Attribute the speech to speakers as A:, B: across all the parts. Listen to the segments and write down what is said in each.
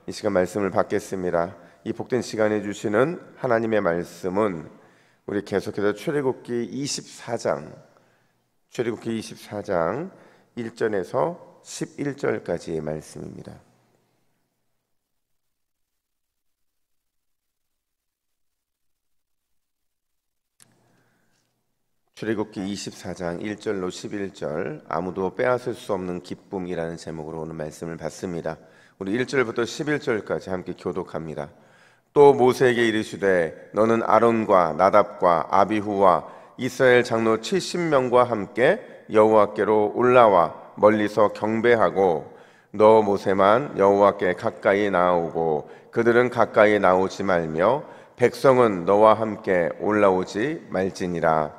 A: 이 시간 말씀을 받겠습니다. 이 복된 시간에 주시는 하나님의 말씀은 우리 계속해서 출애굽기 24장 1절에서 11절까지의 말씀입니다. 출애굽기 24장 1절로 11절, 아무도 빼앗을 수 없는 기쁨이라는 제목으로 오늘 말씀을 받습니다. 우리 1절부터 11절까지 함께 교독합니다. 또 모세에게 이르시되 너는 아론과 나답과 아비후와 이스라엘 장로 70명과 함께 여호와께로 올라와 멀리서 경배하고 너 모세만 여호와께 가까이 나아오고 그들은 가까이 나오지 말며 백성은 너와 함께 올라오지 말지니라.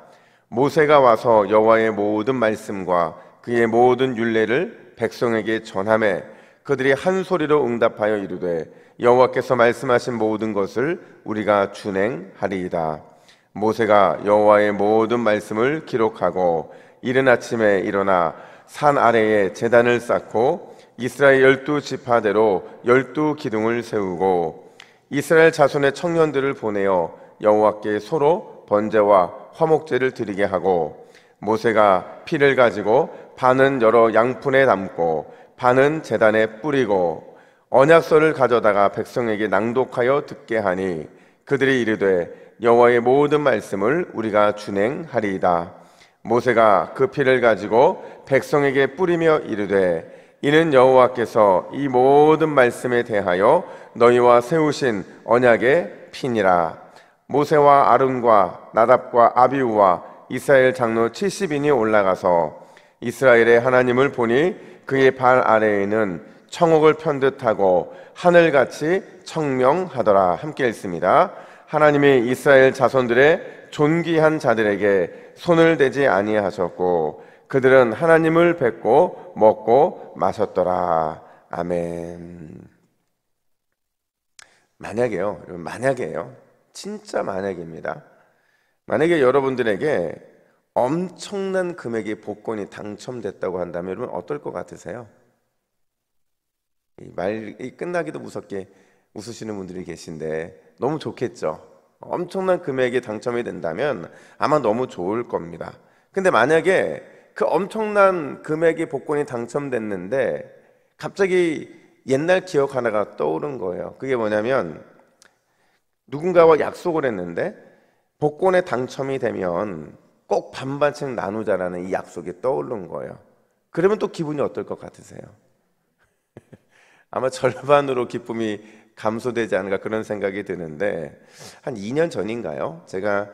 A: 모세가 와서 여호와의 모든 말씀과 그의 모든 율례를 백성에게 전하매 그들이 한 소리로 응답하여 이르되 여호와께서 말씀하신 모든 것을 우리가 준행하리이다. 모세가 여호와의 모든 말씀을 기록하고 이른 아침에 일어나 산 아래에 제단을 쌓고 이스라엘 12지파대로 12기둥을 세우고 이스라엘 자손의 청년들을 보내어 여호와께 서로 번제와 화목제를 드리게 하고 모세가 피를 가지고 반은 여러 양푼에 담고 반은 제단에 뿌리고 언약서를 가져다가 백성에게 낭독하여 듣게 하니 그들이 이르되 여호와의 모든 말씀을 우리가 준행하리이다. 모세가 그 피를 가지고 백성에게 뿌리며 이르되 이는 여호와께서 이 모든 말씀에 대하여 너희와 세우신 언약의 피니라. 모세와 아론과 나답과 아비후와 이스라엘 장로 70인이 올라가서 이스라엘의 하나님을 보니 그의 발 아래에는 청옥을 편듯하고 하늘같이 청명하더라. 함께 읽습니다. 하나님이 이스라엘 자손들의 존귀한 자들에게 손을 대지 아니하셨고 그들은 하나님을 뵙고 먹고 마셨더라. 아멘. 만약에요. 진짜 만약입니다. 만약에 여러분들에게 엄청난 금액의 복권이 당첨됐다고 한다면 여러분 어떨 것 같으세요? 이 말이 끝나기도 무섭게 웃으시는 분들이 계신데 너무 좋겠죠. 엄청난 금액이 당첨이 된다면 아마 너무 좋을 겁니다. 근데 만약에 그 엄청난 금액의 복권이 당첨됐는데 갑자기 옛날 기억 하나가 떠오른 거예요. 그게 뭐냐면 누군가와 약속을 했는데 복권에 당첨이 되면 꼭 반반씩 나누자라는 이 약속이 떠오른 거예요. 그러면 또 기분이 어떨 것 같으세요? 아마 절반으로 기쁨이 감소되지 않을까 그런 생각이 드는데 한 2년 전인가요? 제가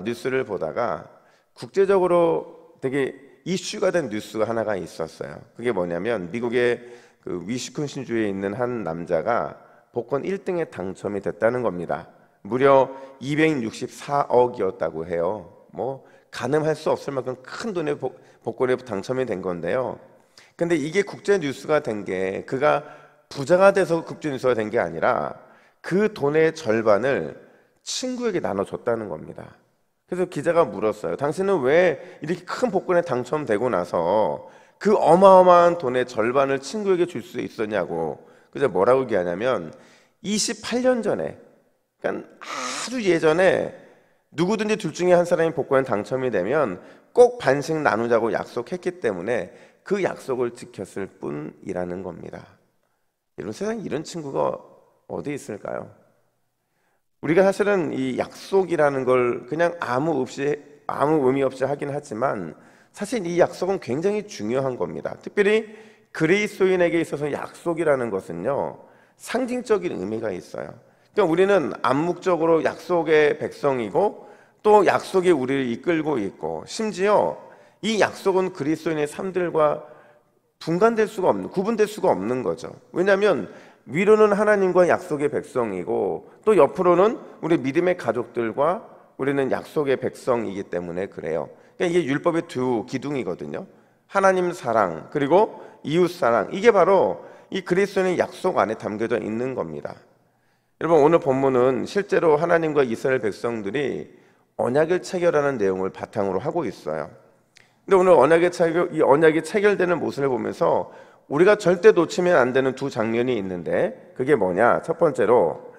A: 뉴스를 보다가 국제적으로 되게 이슈가 된 뉴스가 하나가 있었어요. 그게 뭐냐면 미국의 그 위스콘신주에 있는 한 남자가 복권 1등에 당첨이 됐다는 겁니다. 무려 264억이었다고 해요. 뭐 가늠할 수 없을 만큼 큰 돈의 복권에 당첨이 된 건데요. 근데 이게 국제 뉴스가 된 게 그가 부자가 돼서 국제 뉴스가 된 게 아니라 그 돈의 절반을 친구에게 나눠줬다는 겁니다. 그래서 기자가 물었어요. 당신은 왜 이렇게 큰 복권에 당첨되고 나서 그 어마어마한 돈의 절반을 친구에게 줄 수 있었냐고. 그래서 뭐라고 얘기하냐면 28년 전에, 그러니까 아주 예전에 누구든지 둘 중에 한 사람이 복권에 당첨이 되면 꼭 반씩 나누자고 약속했기 때문에 그 약속을 지켰을 뿐이라는 겁니다. 여러분, 세상에 이런 친구가 어디 있을까요? 우리가 사실은 이 약속이라는 걸 그냥 아무 의미 없이 하긴 하지만 사실 이 약속은 굉장히 중요한 겁니다. 특별히 그리스도인에게 있어서 약속이라는 것은요, 상징적인 의미가 있어요. 그러니까 우리는 암묵적으로 약속의 백성이고 또 약속이 우리를 이끌고 있고 심지어 이 약속은 그리스도인의 삶들과 구분될 수가 없는 거죠. 왜냐하면 위로는 하나님과 약속의 백성이고 또 옆으로는 우리 믿음의 가족들과 우리는 약속의 백성이기 때문에 그래요. 그러니까 이게 율법의 두 기둥이거든요. 하나님 사랑 그리고 이웃 사랑, 이게 바로 이 그리스도인의 약속 안에 담겨져 있는 겁니다. 여러분, 오늘 본문은 실제로 하나님과 이스라엘 백성들이 언약을 체결하는 내용을 바탕으로 하고 있어요. 근데 오늘 이 언약이 체결되는 모습을 보면서 우리가 절대 놓치면 안 되는 두 장면이 있는데 그게 뭐냐? 첫 번째로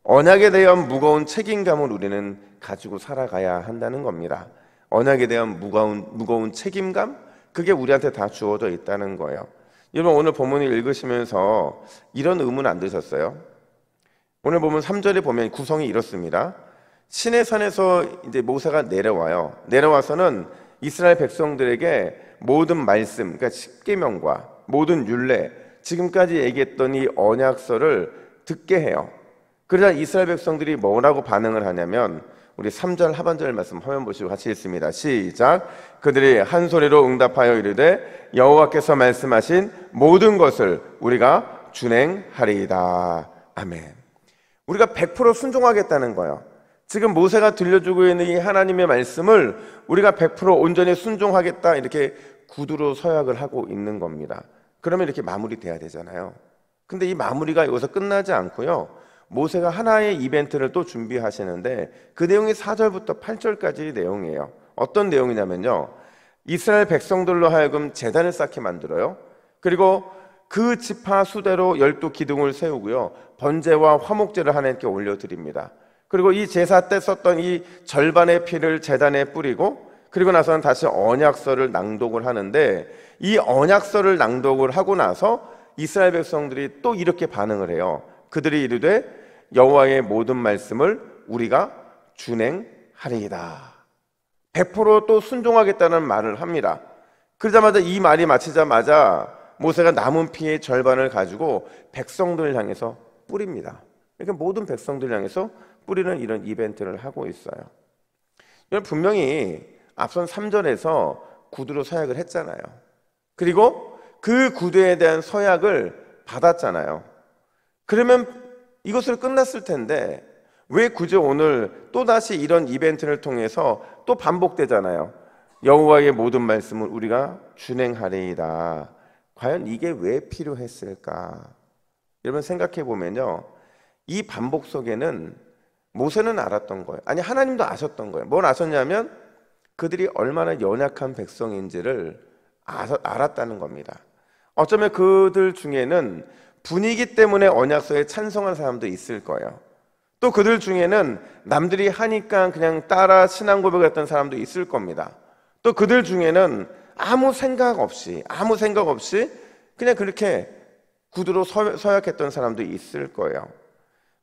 A: 언약에 대한 무거운 책임감을 우리는 가지고 살아가야 한다는 겁니다. 언약에 대한 무거운 책임감, 그게 우리한테 다 주어져 있다는 거예요. 여러분, 오늘 본문을 읽으시면서 이런 의문 안 드셨어요? 오늘 보면 3절에 보면 구성이 이렇습니다. 시내 산에서 이제 모세가 내려와요. 내려와서는 이스라엘 백성들에게 모든 말씀, 그러니까 십계명과 모든 율례, 지금까지 얘기했던 이 언약서를 듣게 해요. 그러자 이스라엘 백성들이 뭐라고 반응을 하냐면, 우리 3절 하반절 말씀 화면 보시고 같이 읽습니다. 시작. 그들이 한 소리로 응답하여 이르되 여호와께서 말씀하신 모든 것을 우리가 준행하리이다. 아멘. 우리가 100% 순종하겠다는 거예요. 지금 모세가 들려주고 있는 이 하나님의 말씀을 우리가 100% 온전히 순종하겠다, 이렇게 구두로 서약을 하고 있는 겁니다. 그러면 이렇게 마무리돼야 되잖아요. 근데 이 마무리가 여기서 끝나지 않고요, 모세가 하나의 이벤트를 또 준비하시는데 그 내용이 4절부터 8절까지 내용이에요. 어떤 내용이냐면요, 이스라엘 백성들로 하여금 제단을 쌓게 만들어요. 그리고 그 지파 수대로 12기둥을 세우고요, 번제와 화목제를 하나님께 올려드립니다. 그리고 이 제사 때 썼던 이 절반의 피를 제단에 뿌리고, 그리고 나서는 다시 언약서를 낭독을 하는데, 이 언약서를 낭독을 하고 나서 이스라엘 백성들이 또 이렇게 반응을 해요. 그들이 이르되 여호와의 모든 말씀을 우리가 준행하리이다. 100%또 순종하겠다는 말을 합니다. 그러자마자 이 말이 마치자마자 모세가 남은 피의 절반을 가지고 백성들을 향해서 뿌립니다. 그러니까 모든 백성들을 향해서 뿌리는 이런 이벤트를 하고 있어요. 여러분, 분명히 앞선 3절에서 구두로 서약을 했잖아요. 그리고 그 구두에 대한 서약을 받았잖아요. 그러면 이것으로 끝났을 텐데 왜 굳이 오늘 또다시 이런 이벤트를 통해서 또 반복되잖아요. 여호와의 모든 말씀을 우리가 준행하리이다. 과연 이게 왜 필요했을까? 여러분, 생각해 보면요, 이 반복 속에는 모세는 알았던 거예요. 아니, 하나님도 아셨던 거예요. 뭘 아셨냐면 그들이 얼마나 연약한 백성인지를 알았다는 겁니다. 어쩌면 그들 중에는 분위기 때문에 언약서에 찬성한 사람도 있을 거예요. 또 그들 중에는 남들이 하니까 그냥 따라 신앙 고백을 했던 사람도 있을 겁니다. 또 그들 중에는 아무 생각 없이 그냥 그렇게 구두로 서약했던 사람도 있을 거예요.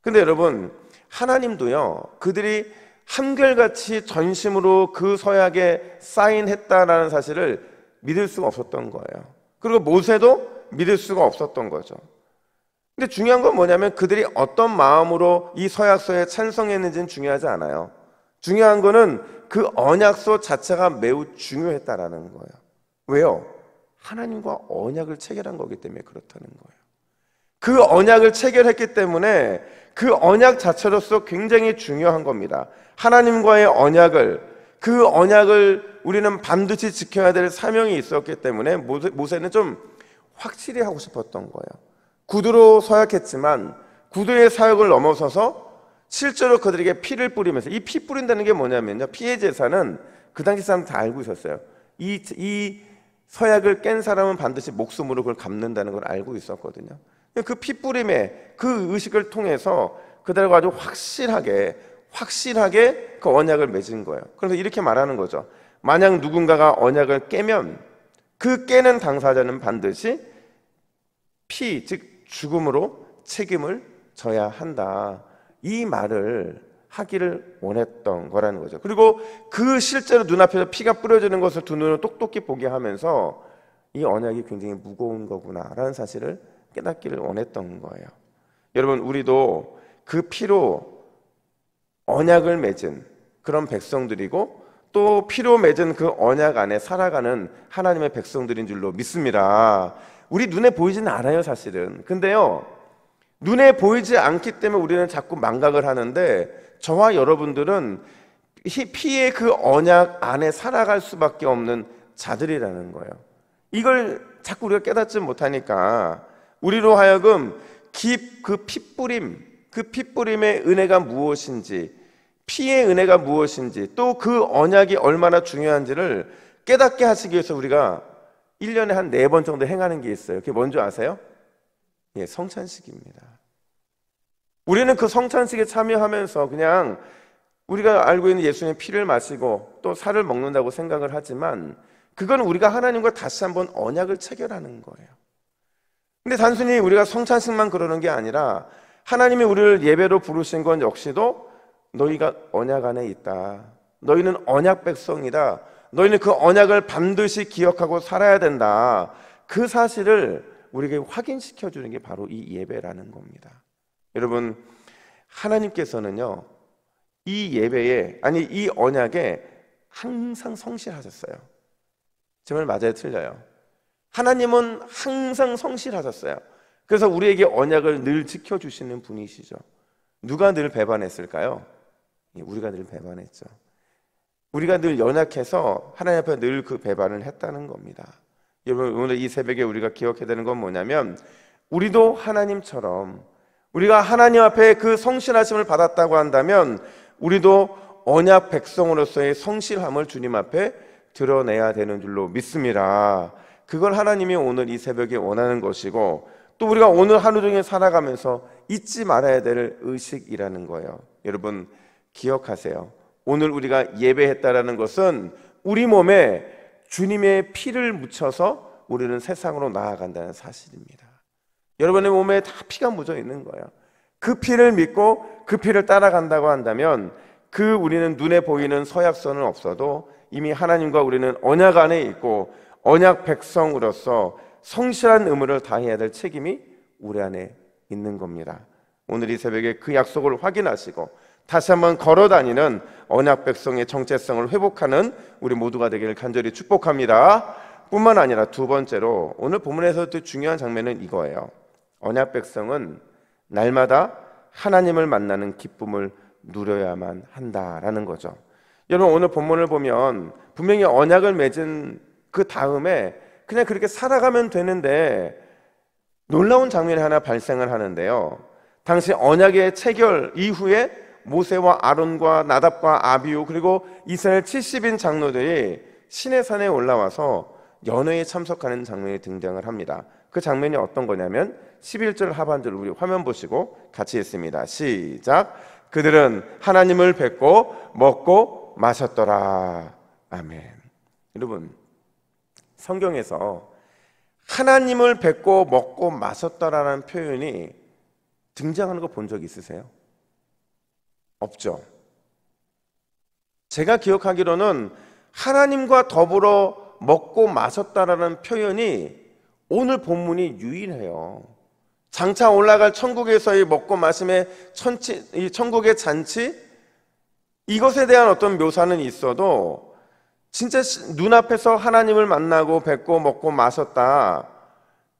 A: 근데 여러분, 하나님도요, 그들이 한결같이 전심으로 그 서약에 사인했다라는 사실을 믿을 수가 없었던 거예요. 그리고 모세도 믿을 수가 없었던 거죠. 근데 중요한 건 뭐냐면 그들이 어떤 마음으로 이 서약서에 찬성했는지는 중요하지 않아요. 중요한 거는 그 언약서 자체가 매우 중요했다라는 거예요. 왜요? 하나님과 언약을 체결한 거기 때문에 그렇다는 거예요. 그 언약을 체결했기 때문에 그 언약 자체로서 굉장히 중요한 겁니다. 하나님과의 그 언약을 우리는 반드시 지켜야 될 사명이 있었기 때문에 모세는 좀 확실히 하고 싶었던 거예요. 구두로 서약했지만 구두의 사역을 넘어서서 실제로 그들에게 피를 뿌리면서, 이 피 뿌린다는 게 뭐냐면요, 피의 제사는 그 당시 사람 다 알고 있었어요. 이 서약을 깬 사람은 반드시 목숨으로 그걸 갚는다는 걸 알고 있었거든요. 그 피 뿌림의 그 의식을 통해서 그들과 아주 확실하게 그 언약을 맺은 거예요. 그래서 이렇게 말하는 거죠. 만약 누군가가 언약을 깨면 그 깨는 당사자는 반드시 피, 즉 죽음으로 책임을 져야 한다. 이 말을 하기를 원했던 거라는 거죠. 그리고 그 실제로 눈앞에서 피가 뿌려지는 것을 두 눈으로 똑똑히 보게 하면서 이 언약이 굉장히 무거운 거구나라는 사실을 깨닫기를 원했던 거예요. 여러분, 우리도 그 피로 언약을 맺은 그런 백성들이고 또 피로 맺은 그 언약 안에 살아가는 하나님의 백성들인 줄로 믿습니다. 우리 눈에 보이지는 않아요, 사실은. 근데요, 눈에 보이지 않기 때문에 우리는 자꾸 망각을 하는데, 저와 여러분들은 피의 그 언약 안에 살아갈 수밖에 없는 자들이라는 거예요. 이걸 자꾸 우리가 깨닫지 못하니까 우리로 하여금 그 피뿌림의 은혜가 무엇인지, 피의 은혜가 무엇인지, 또 그 언약이 얼마나 중요한지를 깨닫게 하시기 위해서 우리가 1년에 한 4번 정도 행하는 게 있어요. 그게 뭔지 아세요? 예, 성찬식입니다. 우리는 그 성찬식에 참여하면서 그냥 우리가 알고 있는 예수님의 피를 마시고 또 살을 먹는다고 생각을 하지만, 그건 우리가 하나님과 다시 한번 언약을 체결하는 거예요. 근데 단순히 우리가 성찬식만 그러는 게 아니라, 하나님이 우리를 예배로 부르신 건 역시도 너희가 언약 안에 있다, 너희는 언약 백성이다, 너희는 그 언약을 반드시 기억하고 살아야 된다, 그 사실을 우리에게 확인시켜 주는 게 바로 이 예배라는 겁니다. 여러분, 하나님께서는요, 이 예배에, 아니 이 언약에 항상 성실하셨어요. 제 말 맞아요, 틀려요? 하나님은 항상 성실하셨어요. 그래서 우리에게 언약을 늘 지켜주시는 분이시죠. 누가 늘 배반했을까요? 우리가 늘 배반했죠. 우리가 늘 연약해서 하나님 앞에 늘 그 배반을 했다는 겁니다. 여러분, 오늘 이 새벽에 우리가 기억해야 되는 건 뭐냐면, 우리도 하나님처럼, 우리가 하나님 앞에 그 성실하심을 받았다고 한다면 우리도 언약 백성으로서의 성실함을 주님 앞에 드러내야 되는 줄로 믿습니다. 그걸 하나님이 오늘 이 새벽에 원하는 것이고, 또 우리가 오늘 하루 종일 살아가면서 잊지 말아야 될 의식이라는 거예요. 여러분, 기억하세요. 오늘 우리가 예배했다라는 것은 우리 몸에 주님의 피를 묻혀서 우리는 세상으로 나아간다는 사실입니다. 여러분의 몸에 다 피가 묻어 있는 거예요. 그 피를 믿고 그 피를 따라간다고 한다면, 그 우리는 눈에 보이는 서약서는 없어도 이미 하나님과 우리는 언약 안에 있고 언약 백성으로서 성실한 의무를 다해야 될 책임이 우리 안에 있는 겁니다. 오늘 이 새벽에 그 약속을 확인하시고 다시 한번 걸어다니는 언약 백성의 정체성을 회복하는 우리 모두가 되기를 간절히 축복합니다. 뿐만 아니라 두 번째로, 오늘 본문에서 또 중요한 장면은 이거예요. 언약 백성은 날마다 하나님을 만나는 기쁨을 누려야만 한다라는 거죠. 여러분, 오늘 본문을 보면 분명히 언약을 맺은 그 다음에 그냥 그렇게 살아가면 되는데, 놀라운 장면이 하나 발생을 하는데요. 당시 언약의 체결 이후에 모세와 아론과 나답과 아비후 그리고 이스라엘 70인 장로들이 시내산에 올라와서 연회에 참석하는 장면이 등장을 합니다. 그 장면이 어떤 거냐면 11절 하반절, 우리 화면 보시고 같이 읽습니다. 시작. 그들은 하나님을 뵙고 먹고 마셨더라. 아멘. 여러분, 성경에서 하나님을 뵙고 먹고 마셨더라라는 표현이 등장하는 거 본 적 있으세요? 없죠. 제가 기억하기로는 하나님과 더불어 먹고 마셨다라는 표현이 오늘 본문이 유일해요. 장차 올라갈 천국에서의 먹고 마심의 이 천국의 잔치, 이것에 대한 어떤 묘사는 있어도 진짜 눈앞에서 하나님을 만나고 뵙고 먹고 마셨다,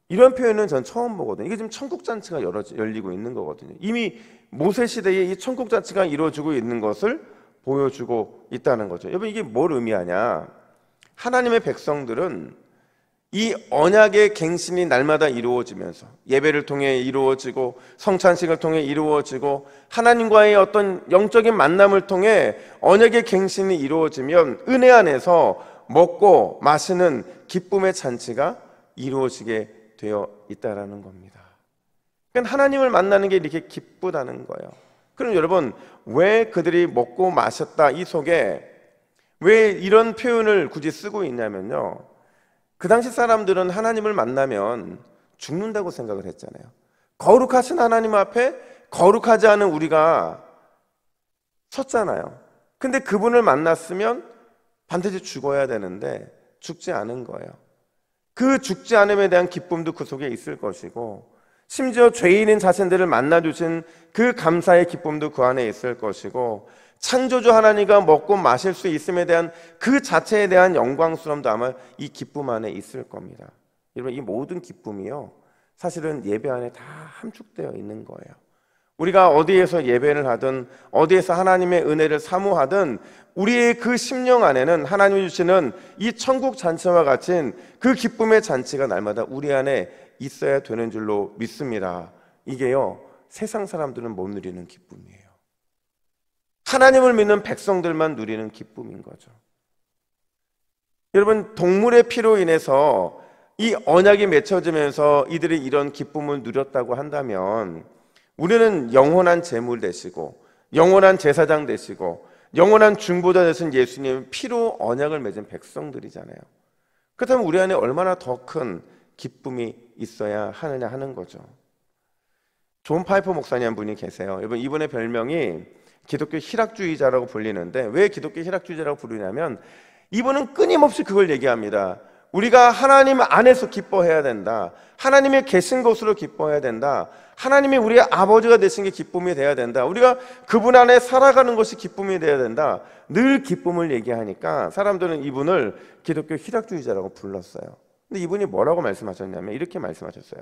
A: 이런 표현은 전 처음 보거든요. 이게 지금 천국잔치가 열리고 있는 거거든요. 이미 모세 시대에 이 천국잔치가 이루어지고 있는 것을 보여주고 있다는 거죠. 여러분, 이게 뭘 의미하냐? 하나님의 백성들은 이 언약의 갱신이 날마다 이루어지면서, 예배를 통해 이루어지고 성찬식을 통해 이루어지고 하나님과의 어떤 영적인 만남을 통해 언약의 갱신이 이루어지면 은혜 안에서 먹고 마시는 기쁨의 잔치가 이루어지게 되어 있다라는 겁니다. 그러니까 하나님을 만나는 게 이렇게 기쁘다는 거예요. 그럼 여러분, 왜 그들이 먹고 마셨다 이 속에 왜 이런 표현을 굳이 쓰고 있냐면요, 그 당시 사람들은 하나님을 만나면 죽는다고 생각을 했잖아요. 거룩하신 하나님 앞에 거룩하지 않은 우리가 섰잖아요. 근데 그분을 만났으면 반드시 죽어야 되는데 죽지 않은 거예요. 그 죽지 않음에 대한 기쁨도 그 속에 있을 것이고, 심지어 죄인인 자신들을 만나주신 그 감사의 기쁨도 그 안에 있을 것이고, 창조주 하나님과 먹고 마실 수 있음에 대한 그 자체에 대한 영광스러움도 아마 이 기쁨 안에 있을 겁니다. 여러분, 이 모든 기쁨이요, 사실은 예배 안에 다 함축되어 있는 거예요. 우리가 어디에서 예배를 하든 어디에서 하나님의 은혜를 사모하든 우리의 그 심령 안에는 하나님이 주시는 이 천국 잔치와 같은 그 기쁨의 잔치가 날마다 우리 안에 있어야 되는 줄로 믿습니다. 이게요, 세상 사람들은 못 누리는 기쁨이에요. 하나님을 믿는 백성들만 누리는 기쁨인 거죠. 여러분, 동물의 피로 인해서 이 언약이 맺혀지면서 이들이 이런 기쁨을 누렸다고 한다면 우리는 영원한 재물 되시고 영원한 제사장 되시고 영원한 중보자 되신 예수님 피로 언약을 맺은 백성들이잖아요. 그렇다면 우리 안에 얼마나 더 큰 기쁨이 있어야 하느냐 하는 거죠. 존 파이퍼 목사님 한 분이 계세요. 여러분, 이분의 별명이 기독교 희락주의자라고 불리는데, 왜 기독교 희락주의자라고 부르냐면 이분은 끊임없이 그걸 얘기합니다. 우리가 하나님 안에서 기뻐해야 된다. 하나님이 계신 곳으로 기뻐해야 된다. 하나님이 우리의 아버지가 되신 게 기쁨이 돼야 된다. 우리가 그분 안에 살아가는 것이 기쁨이 돼야 된다. 늘 기쁨을 얘기하니까 사람들은 이분을 기독교 희락주의자라고 불렀어요. 근데 이분이 뭐라고 말씀하셨냐면 이렇게 말씀하셨어요.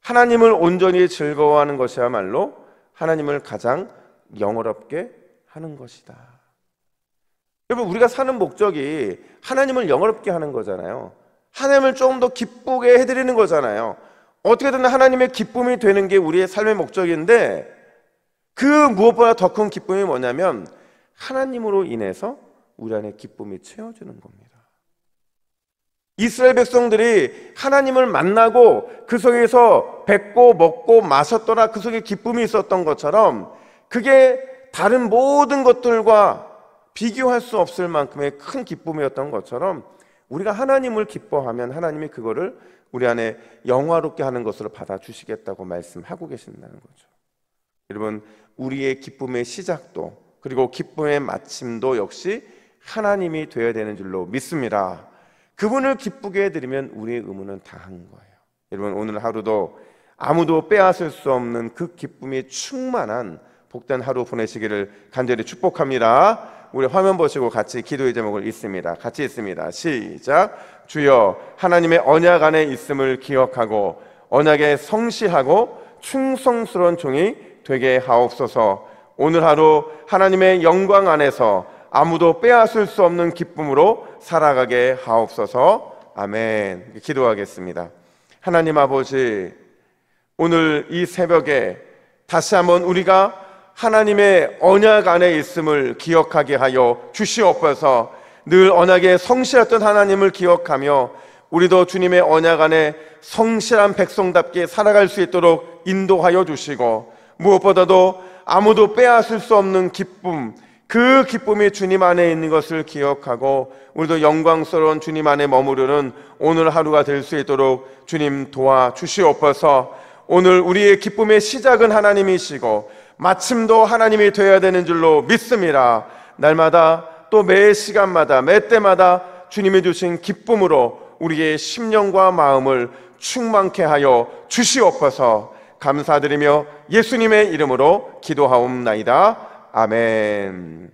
A: 하나님을 온전히 즐거워하는 것이야말로 하나님을 가장 영화롭게 하는 것이다. 여러분, 우리가 사는 목적이 하나님을 영화롭게 하는 거잖아요. 하나님을 조금 더 기쁘게 해드리는 거잖아요. 어떻게든 하나님의 기쁨이 되는 게 우리의 삶의 목적인데, 그 무엇보다 더 큰 기쁨이 뭐냐면 하나님으로 인해서 우리 안에 기쁨이 채워지는 겁니다. 이스라엘 백성들이 하나님을 만나고 그 속에서 뱉고 먹고 마셨더라, 그 속에 기쁨이 있었던 것처럼, 그게 다른 모든 것들과 비교할 수 없을 만큼의 큰 기쁨이었던 것처럼 우리가 하나님을 기뻐하면 하나님이 그거를 우리 안에 영화롭게 하는 것으로 받아주시겠다고 말씀하고 계신다는 거죠. 여러분, 우리의 기쁨의 시작도 그리고 기쁨의 마침도 역시 하나님이 되어야 되는 줄로 믿습니다. 그분을 기쁘게 해드리면 우리의 의무는 다한 거예요. 여러분, 오늘 하루도 아무도 빼앗을 수 없는 그 기쁨이 충만한 복된 하루 보내시기를 간절히 축복합니다. 우리 화면 보시고 같이 기도의 제목을 읽습니다. 같이 읽습니다. 시작. 주여, 하나님의 언약 안에 있음을 기억하고 언약에 성실하고 충성스러운 종이 되게 하옵소서. 오늘 하루 하나님의 영광 안에서 아무도 빼앗을 수 없는 기쁨으로 살아가게 하옵소서. 아멘. 기도하겠습니다. 하나님 아버지, 오늘 이 새벽에 다시 한번 우리가 하나님의 언약 안에 있음을 기억하게 하여 주시옵소서. 늘 언약에 성실했던 하나님을 기억하며 우리도 주님의 언약 안에 성실한 백성답게 살아갈 수 있도록 인도하여 주시고, 무엇보다도 아무도 빼앗을 수 없는 기쁨, 그 기쁨이 주님 안에 있는 것을 기억하고 우리도 영광스러운 주님 안에 머무르는 오늘 하루가 될 수 있도록 주님 도와주시옵소서. 오늘 우리의 기쁨의 시작은 하나님이시고 마침도 하나님이 되어야 되는 줄로 믿습니다. 날마다 또 매 시간마다 매 때마다 주님이 주신 기쁨으로 우리의 심령과 마음을 충만케 하여 주시옵소서. 감사드리며 예수님의 이름으로 기도하옵나이다. 아멘.